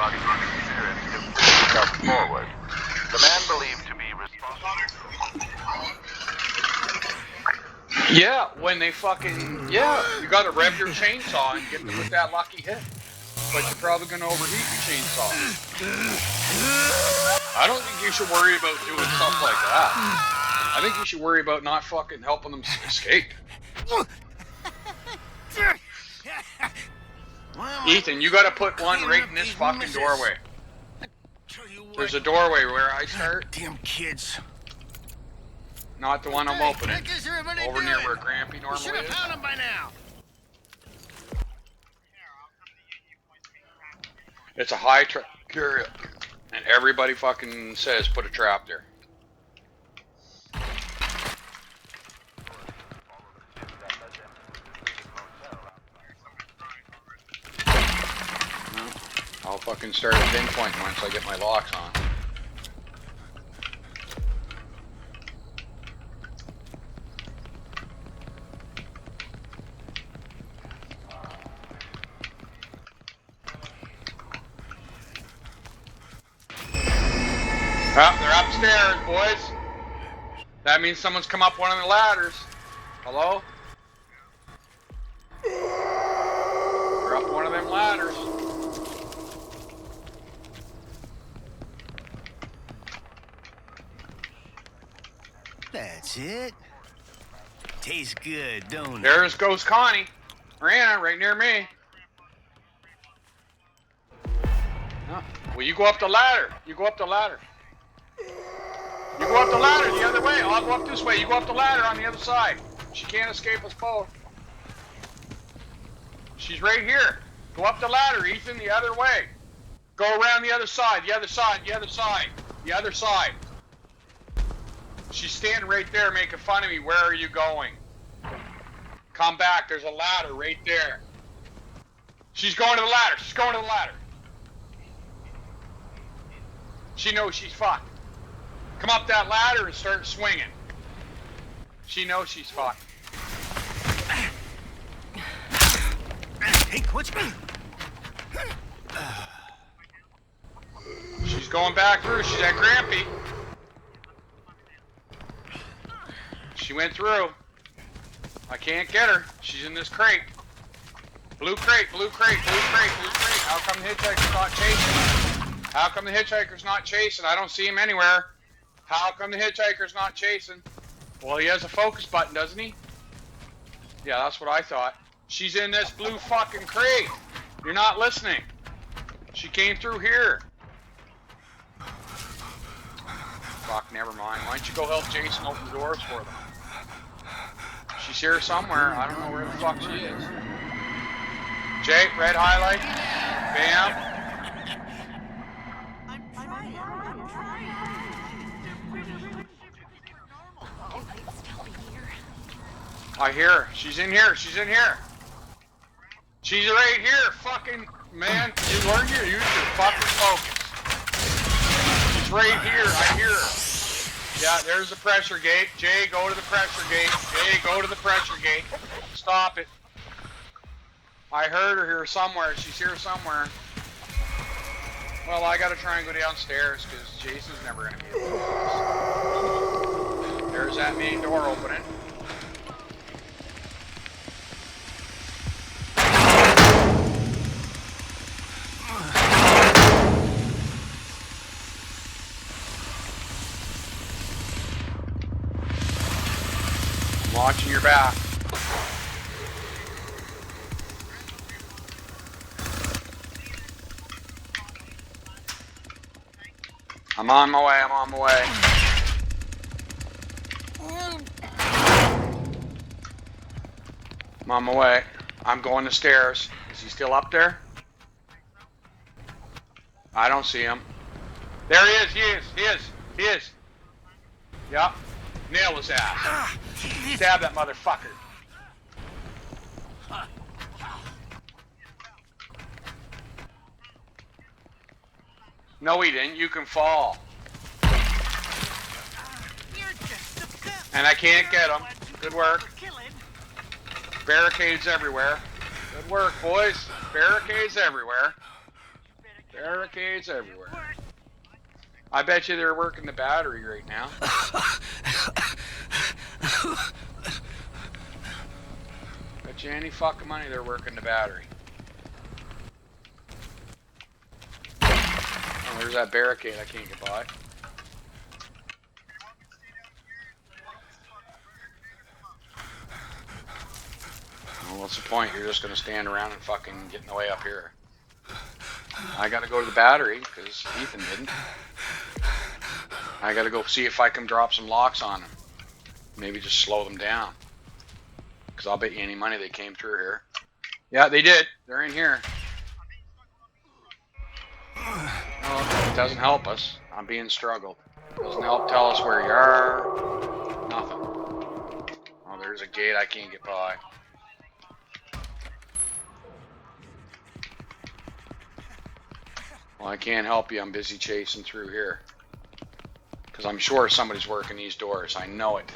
not even considering to push himself forward. The man believed to be responsible. Yeah, when they fucking, yeah, you gotta rev your chainsaw and get with that lucky hit. But you're probably gonna overheat your chainsaw. I don't think you should worry about doing stuff like that. I think you should worry about not fucking helping them escape. Ethan, you gotta put one right in this fucking doorway. There's a doorway where I start. Damn kids. Not the one I'm opening. Over near where Grampy normally Should have is. found him by now. It's a high trap area, and everybody fucking says put a trap there. I'll fucking start a pinpoint once I get my locks on. Oh, they're upstairs, boys. That means someone's come up one of the ladders. Hello? They're up one of them ladders. That's it. Tastes good, don't it? There's Ghost Connie. Mariana, right near me. Oh, well, you go up the ladder. You go up the ladder. You go up the ladder the other way. I'll go up this way. You go up the ladder on the other side. She can't escape us both. She's right here. Go up the ladder, Ethan, the other way. Go around the other side, the other side, the other side, the other side. She's standing right there making fun of me. Where are you going? Come back. There's a ladder right there. She's going to the ladder. She's going to the ladder. She knows she's fucked. Come up that ladder and start swinging. She knows she's fucked. Hey, quit. She's going back through. She's at Grampy. She went through. I can't get her. She's in this crate. Blue crate, blue crate, blue crate, blue crate. How come the hitchhiker's not chasing? How come the hitchhiker's not chasing? I don't see him anywhere. How come the hitchhiker's not chasing? Well, he has a focus button, doesn't he? Yeah, that's what I thought. She's in this blue fucking crate. You're not listening. She came through here. Fuck, never mind. Why don't you go help Jason open the doors for them? She's here somewhere. I don't know where the fuck she is. Jay, red highlight. Bam. I hear her. She's in here. She's in here. She's right here. Fucking man, you learn to use your fucking focus. She's right here. I hear her. Yeah, there's the pressure gate. Jay, go to the pressure gate. Jay, go to the pressure gate. Stop it. I heard her here somewhere. She's here somewhere. Well, I gotta try and go downstairs because Jason's never gonna be able to do this. There's that main door opening. Watching your back. I'm on my way, I'm on my way. I'm on my way. I'm going to stairs. Is he still up there? I don't see him. There he is, he is, he is, he is. Yep. Nail his ass. Stab that motherfucker. No, he didn't. You can fall. And I can't get him. Good work. Barricades everywhere. Good work, boys. Barricades everywhere. Barricades everywhere. I bet you they're working the battery right now. Bet you any fucking money they're working the battery. Oh, there's that barricade I can't get by. Well, what's the point? You're just gonna stand around and fucking get in the way up here. I gotta go to the battery, because Ethan didn't. I gotta go see if I can drop some locks on them. Maybe just slow them down. Because I'll bet you any money they came through here. Yeah, they did. They're in here. Well, it doesn't help us. I'm being struggled. Doesn't help tell us where you are. Nothing. Oh, there's a gate I can't get by. Well, I can't help you. I'm busy chasing through here. Because I'm sure somebody's working these doors. I know it.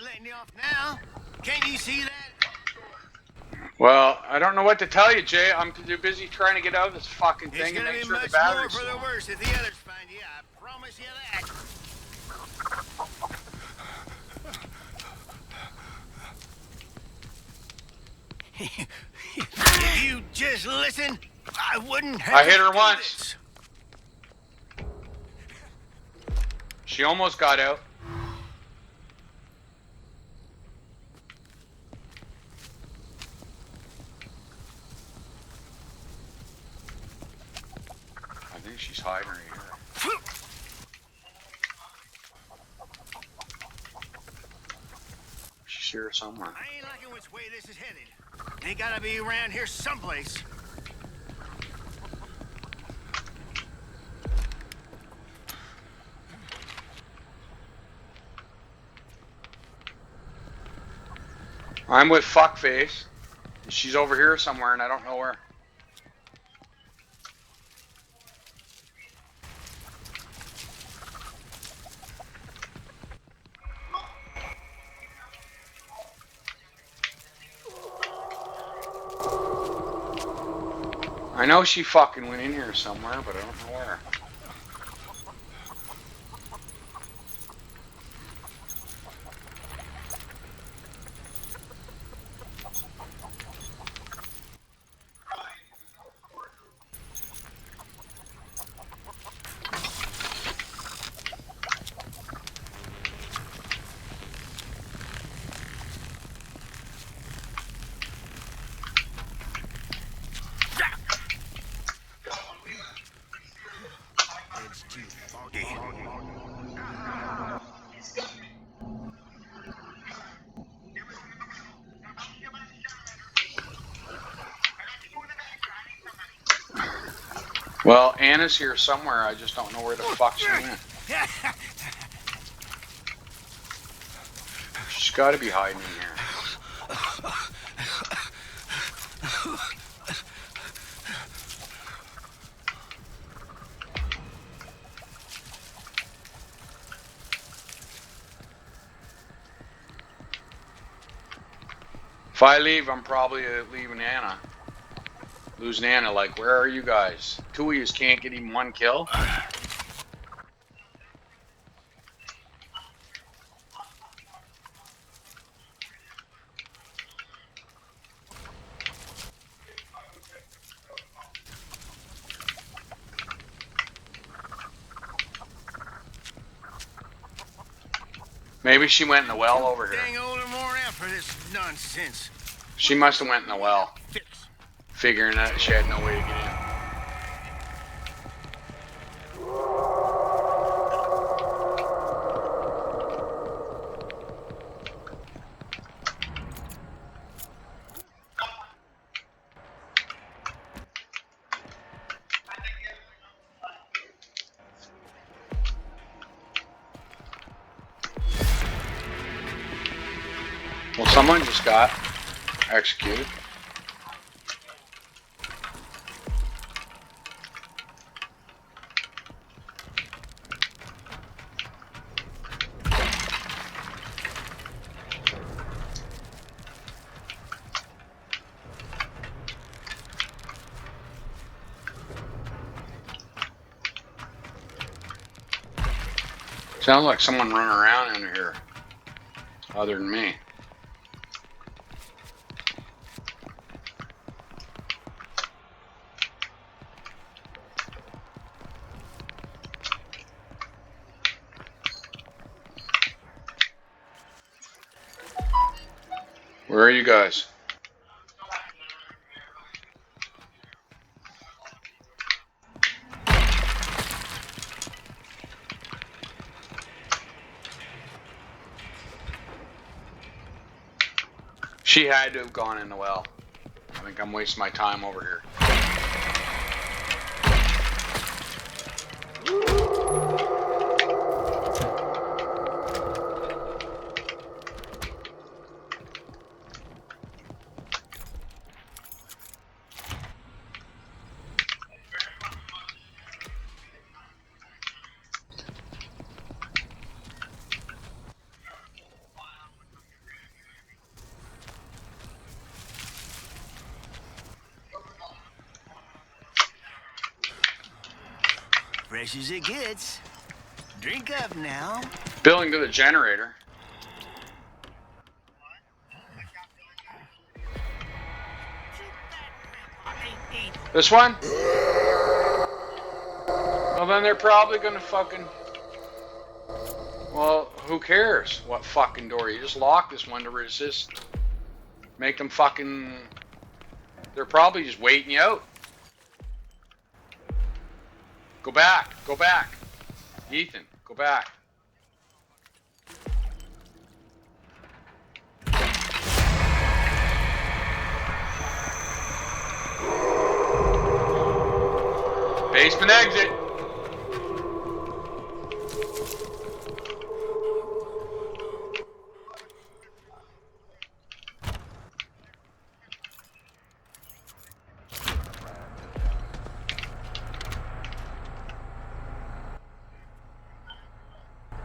Letting you off now. Can't you see that? Well, I don't know what to tell you, Jay. I'm too busy trying to get out of this fucking thing and It's gonna make be sure the much battery's more for still the on. worse if the others find you. I promise you that. If you just listen, I wouldn't have I to hit her do once. this. She almost got out. I think she's hiding right here. She's here somewhere. I ain't liking which way this is headed. They gotta be around here someplace. I'm with Fuckface. She's over here somewhere and I don't know where. I know she fucking went in here somewhere, but I don't know where. It's too foggy. Well, Anna's here somewhere. I just don't know where the fuck she went. She's got to be hiding in here. If I leave, I'm probably leaving Anna. Losing Anna, like, where are you guys? Two of you can't get even one kill? Maybe she went in the well over here. Dang old and worn out for this nonsense. She must have went in the well, Fix. figuring that she had no way to get in. Well, someone just got executed. Sounds like someone running around in here, other than me. Where are you guys? She had to have gone in the well. I think I'm wasting my time over here. Fresh as it gets. Drink up now. Billing to the generator. This one? Well, then they're probably gonna fucking... Well, who cares what fucking door? You just lock this one to resist. Make them fucking... They're probably just waiting you out. Go back. Go back. Ethan, go back. Basement exit.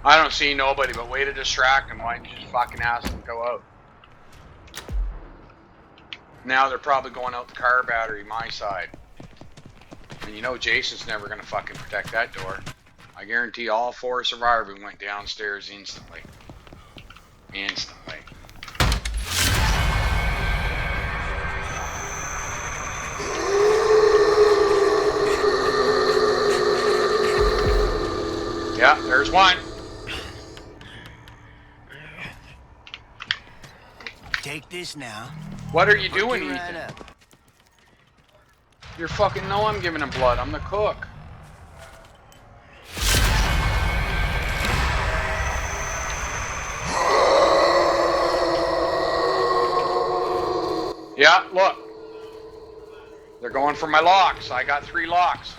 I don't see nobody, but way to distract them. Why didn't you just fucking ask them to go out? Now they're probably going out the car battery, my side. And you know Jason's never going to fucking protect that door. I guarantee all 4 survivors went downstairs instantly. Instantly. Yeah, there's one. Take this now. What are you doing, Hook you Ethan? right up. You're fucking... No, I'm giving him blood. I'm the cook. Yeah, look. They're going for my locks. I got 3 locks.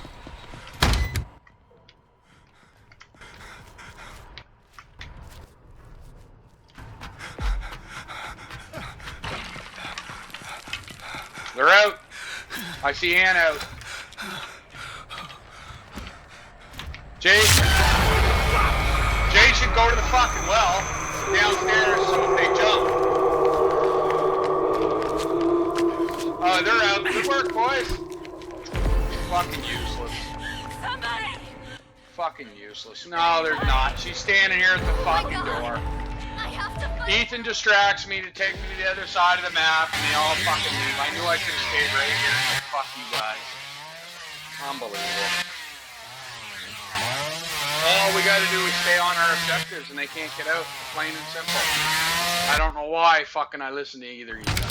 They're out. I see Ann out. Jason. Jason, go to the fucking well. Downstairs so if they jump. They're out. Good work, boys. Fucking useless. Somebody! Fucking useless. No, they're not. She's standing here at the fucking door. I have to find... Ethan distracts me to take me to the other side of the map, and they all fucking leave. I knew I could have stayed right here. Fuck you guys. Unbelievable. All we gotta do is stay on our objectives, and they can't get out. Plain and simple. I don't know why fucking I listen to either of you guys.